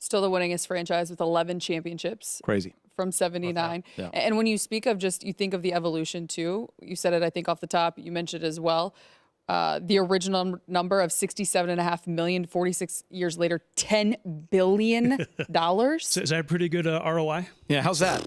Still the winningest franchise with 11 championships. Crazy. From 79. Yeah. And when you speak of you think of the evolution too, you said it, I think, off the top, you mentioned it as well. The original number of 67.5 million, 46 years later, $10 billion. Is that a pretty good ROI? Yeah, how's that?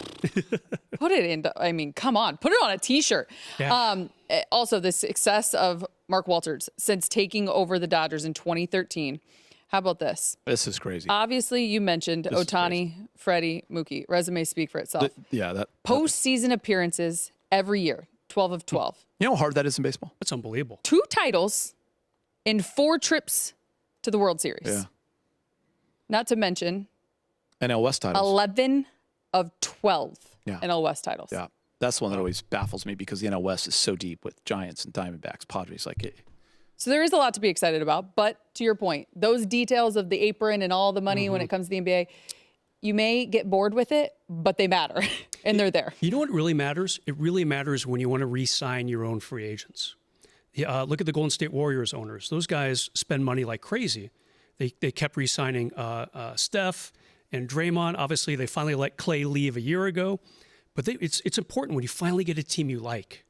Put it in, I mean, come on, put it on a t-shirt. Yeah. Also, the success of Mark Walters since taking over the Dodgers in 2013. How about this? This is crazy. Obviously, you mentioned Ohtani, Freddie, Mookie. Resumes speak for itself. Postseason appearances every year, 12 of 12. You know how hard that is in baseball? That's unbelievable. 2 titles in 4 trips to the World Series. Yeah. Not to mention NL West titles. 11 of 12 NL West titles. Yeah. That's the one that always baffles me because the NL West is so deep with Giants and Diamondbacks, Padres. So there is a lot to be excited about. But to your point, those details of the apron and all the money when it comes to the NBA, you may get bored with it, but they matter, and they're there. You know what really matters? It really matters when you want to re-sign your own free agents. Look at the Golden State Warriors owners. Those guys spend money like crazy. They kept re-signing Steph and Draymond. Obviously, they finally let Clay leave a year ago. But it's important when you finally get a team you like.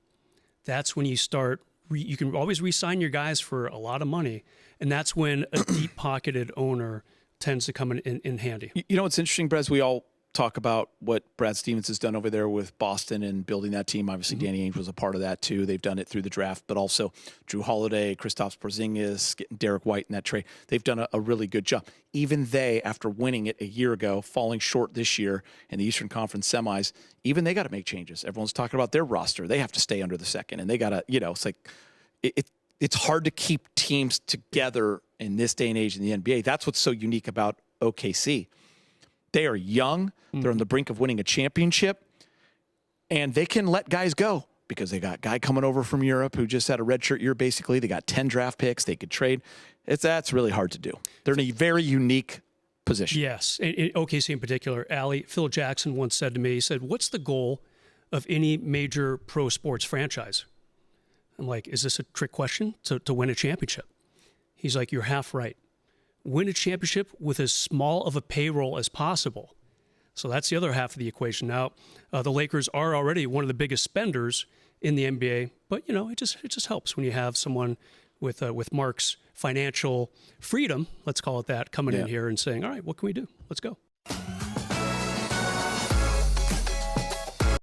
That's when you start. You can always re-sign your guys for a lot of money, and that's when a deep-pocketed owner tends to come in handy. You know what's interesting, Brez? We all talk about what Brad Stevens has done over there with Boston and building that team. Obviously, Danny Ainge was a part of that too. They've done it through the draft, but also Drew Holiday, Kristaps Porzingis, getting Derek White in that trade. They've done a really good job. Even they, after winning it a year ago, falling short this year in the Eastern Conference semis, even they got to make changes. Everyone's talking about their roster. They have to stay under the second, and they got to, it's like it's hard to keep teams together in this day and age in the NBA. That's what's so unique about OKC. They are young. They're on the brink of winning a championship, and they can let guys go because they got a guy coming over from Europe who just had a redshirt year, basically. They got 10 draft picks they could trade. That's really hard to do. They're in a very unique position. Yes. In OKC in particular, Allie, Phil Jackson once said to me, he said, what's the goal of any major pro sports franchise? I'm like, is this a trick question? To win a championship? He's like, you're half right. Win a championship with as small of a payroll as possible. So that's the other half of the equation. Now, the Lakers are already one of the biggest spenders in the NBA, but it just helps when you have someone with Mark's financial freedom, let's call it that, coming in here and saying, all right, what can we do? Let's go.